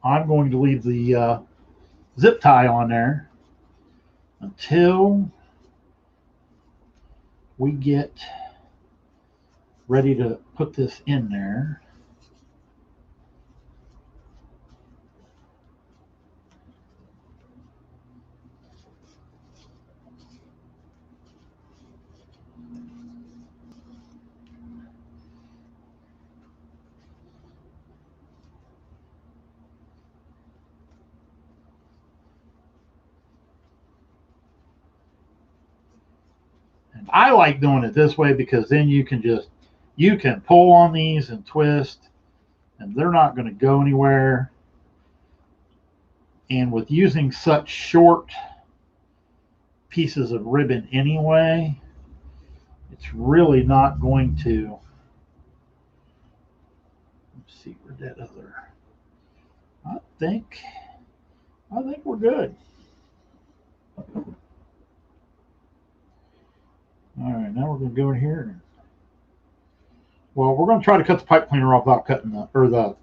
I'm going to leave the zip tie on there until we get ready to put this in there. And I like doing it this way because then you can pull on these and twist and they're not going to go anywhere. And with using such short pieces of ribbon anyway, it's really not going to. Let's see where that other. I think we're good. All right, now we're going to go in here. Well, we're going to try to cut the pipe cleaner off without cutting the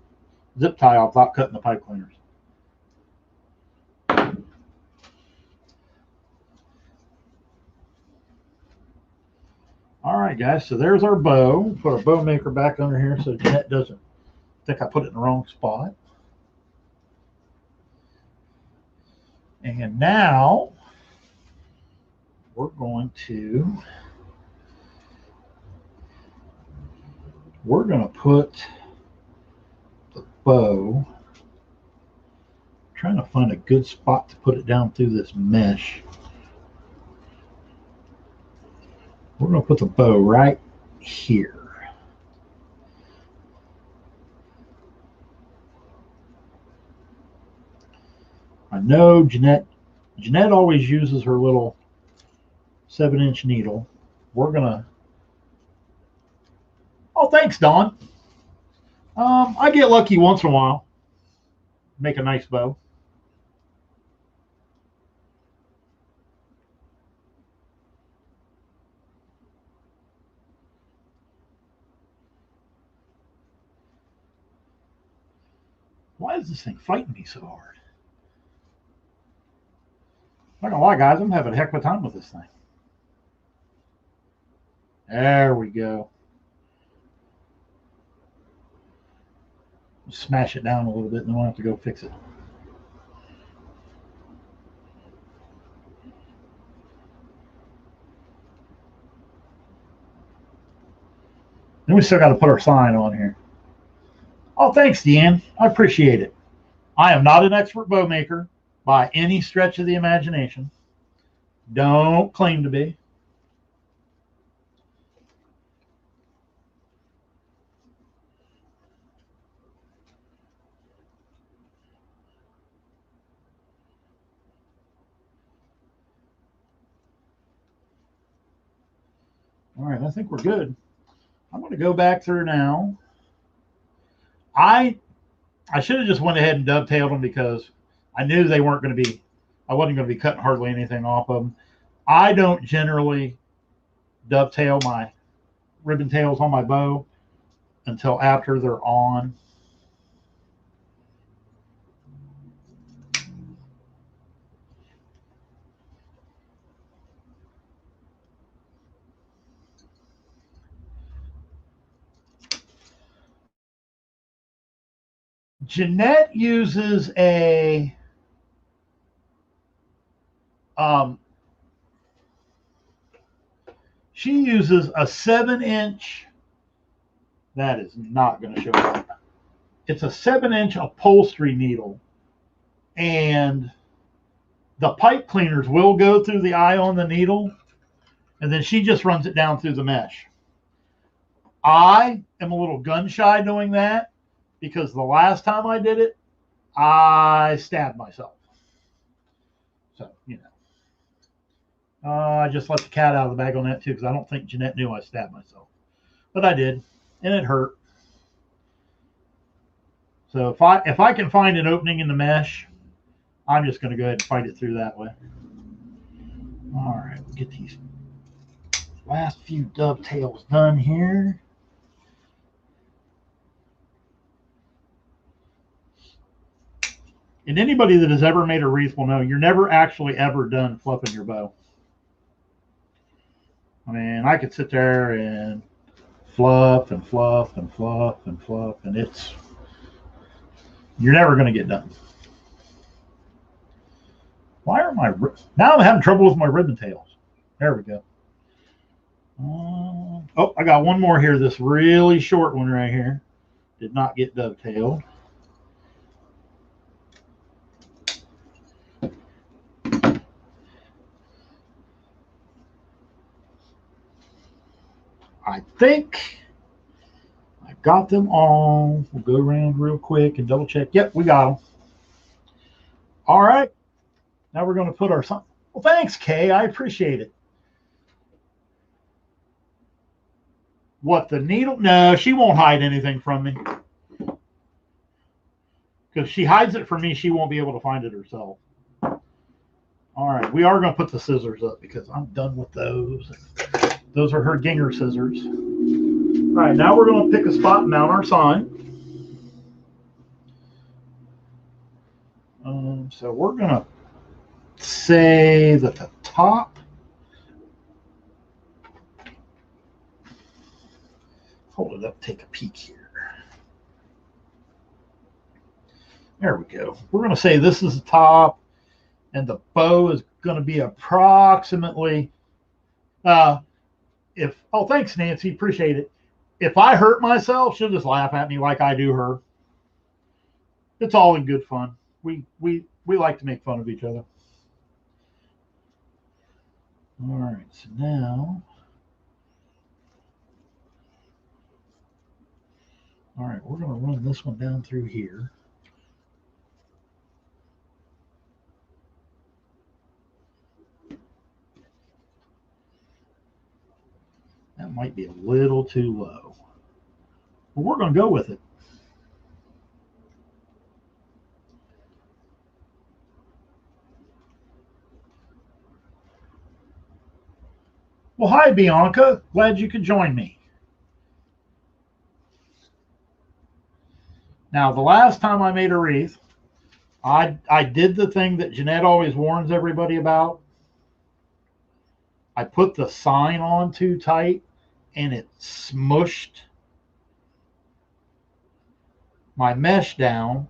zip tie off without cutting the pipe cleaners. All right, guys, so there's our bow. Put our bow maker back under here so Jeanette doesn't think I put it in the wrong spot. And now we're going to put the bow. I'm trying to find a good spot to put it down through this mesh. We're going to put the bow right here. I know Jeanette always uses her little 7-inch needle. We're going to... Oh, thanks, Don. I get lucky once in a while. Make a nice bow. Why is this thing fighting me so hard? I'm not gonna lie, guys, I'm having a heck of a time with this thing. There we go. Smash it down a little bit and then we'll have to go fix it. Then we still got to put our sign on here. Oh, thanks, Deanne. I appreciate it. I am not an expert bow maker by any stretch of the imagination. Don't claim to be. All right, I think we're good. I'm going to go back through now. I should have just went ahead and dovetailed them because I knew they weren't going to be, I wasn't going to be cutting hardly anything off of them. I don't generally dovetail my ribbon tails on my bow until after they're on. Jeanette uses a she uses a 7-inch. That is not going to show up. It's a 7-inch upholstery needle, and the pipe cleaners will go through the eye on the needle, and then she just runs it down through the mesh. I am a little gun shy doing that because the last time I did it, I stabbed myself. So, you know. I just let the cat out of the bag on that too because I don't think Jeanette knew I stabbed myself. But I did, and it hurt. So if I can find an opening in the mesh, I'm just going to go ahead and fight it through that way. All right, we'll get these last few dovetails done here. And anybody that has ever made a wreath will know you're never actually ever done fluffing your bow. I mean, I could sit there and fluff and fluff and fluff and fluff, and you're never going to get done. Why are now I'm having trouble with my ribbon tails. There we go. Oh, I got one more here. This really short one right here did not get dovetailed. I think got them all. We'll go around real quick and double check. Yep, we got them. All right. Now we're going to put our sign. Well, thanks, Kay. I appreciate it. What, the needle? No, she won't hide anything from me. Because she hides it from me, she won't be able to find it herself. All right, we are going to put the scissors up because I'm done with those. Those are her Ginger scissors. All right, now we're going to pick a spot and mount our sign. So we're going to say that the top. Hold it up, take a peek here. There we go. We're going to say this is the top, and the bow is going to be approximately, oh, thanks, Nancy, appreciate it. If I hurt myself, she'll just laugh at me like I do her. It's all in good fun. We like to make fun of each other. All right, so now, all right, we're going to run this one down through here. That might be a little too low, but we're going to go with it. Well, hi, Bianca. Glad you could join me. Now, the last time I made a wreath, I did the thing that Jeanette always warns everybody about. I put the sign on too tight, and it smushed my mesh down,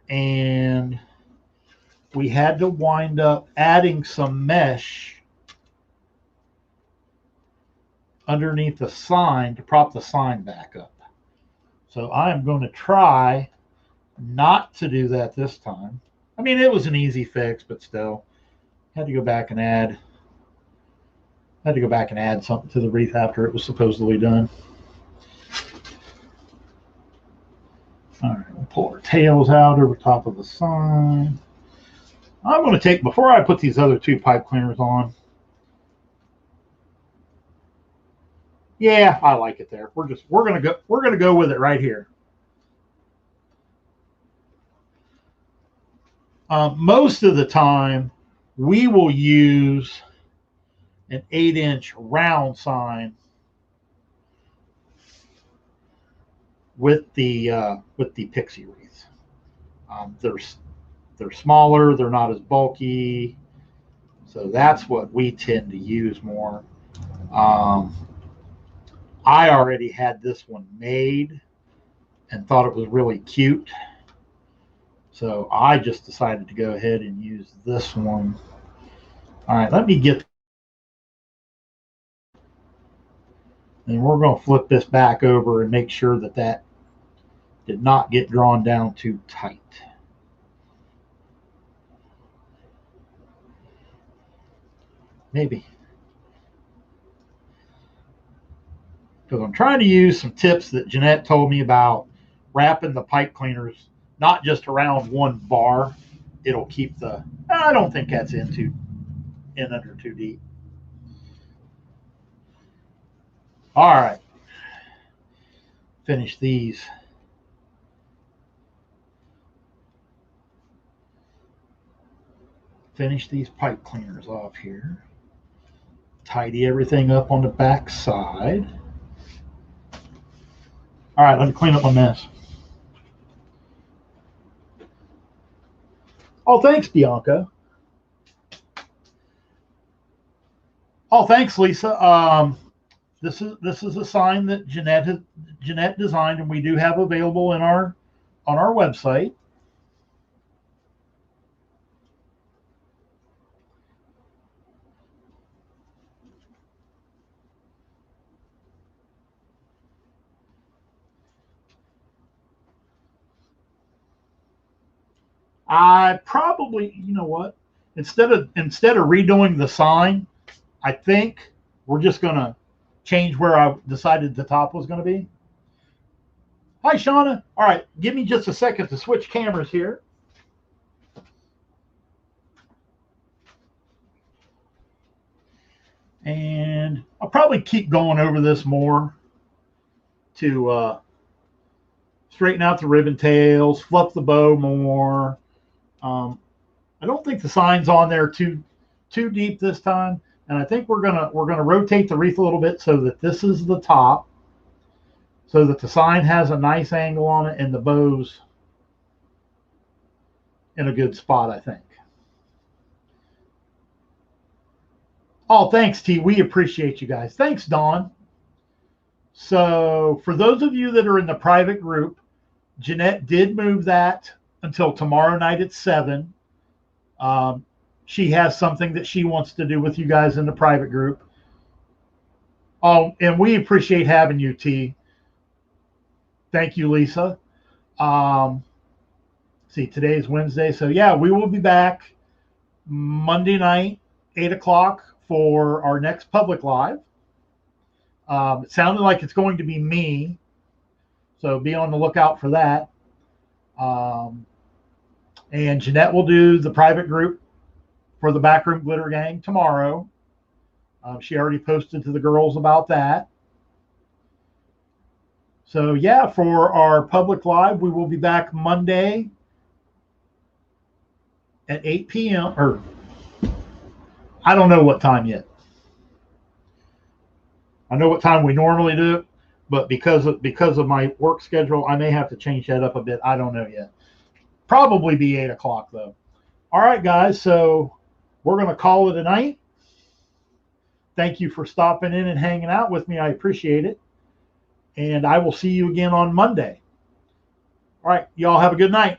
and we had to wind up adding some mesh underneath the sign to prop the sign back up. So I am going to try not to do that this time. I mean, it was an easy fix, but still, had to go back and add something to the wreath after it was supposedly done. All right, we'll pull our tails out over top of the sign. I'm going to take, before I put these other two pipe cleaners on. Yeah, I like it there. We're going to go with it right here. Most of the time, we will use an 8-inch round sign with the Pixie Wreath. They're smaller, they're not as bulky, so that's what we tend to use more. I already had this one made and thought it was really cute, so I just decided to go ahead and use this one. All right, let me get, and we're going to flip this back over and make sure that that did not get drawn down too tight. Maybe. Because I'm trying to use some tips that Jeanette told me about wrapping the pipe cleaners, not just around one bar. It'll keep the, I don't think that's in under too deep. All right. Finish these. Finish these pipe cleaners off here. Tidy everything up on the back side. All right, let me clean up my mess. Oh, thanks, Bianca. Oh, thanks, Lisa. This is a sign that Jeanette designed, and we do have available on our website. I probably, you know what? Instead of redoing the sign, I think we're just gonna change where I decided the top was going to be. Hi, Shauna. All right, give me just a second to switch cameras here. And I'll probably keep going over this more to straighten out the ribbon tails, fluff the bow more. I don't think the sign's on there too deep this time, and I think we're gonna rotate the wreath a little bit so that this is the top, so that the sign has a nice angle on it and the bow's in a good spot, I think. Oh, thanks, T. We appreciate you guys. Thanks, Dawn. So for those of you that are in the private group, Jeanette did move that until tomorrow night at 7. She has something that she wants to do with you guys in the private group. Oh, and we appreciate having you, T. Thank you, Lisa. See, today's Wednesday. So, yeah, we will be back Monday night, 8 o'clock for our next public live. It sounded like it's going to be me. So be on the lookout for that. And Jeanette will do the private group for the Backroom Glitter Gang tomorrow. She already posted to the girls about that. So, yeah, for our public live, we will be back Monday at 8 p.m. or I don't know what time yet. I know what time we normally do it, but because of my work schedule, I may have to change that up a bit. I don't know yet. Probably be 8 o'clock, though. All right, guys, so we're going to call it a night. Thank you for stopping in and hanging out with me. I appreciate it. And I will see you again on Monday. All right, y'all have a good night.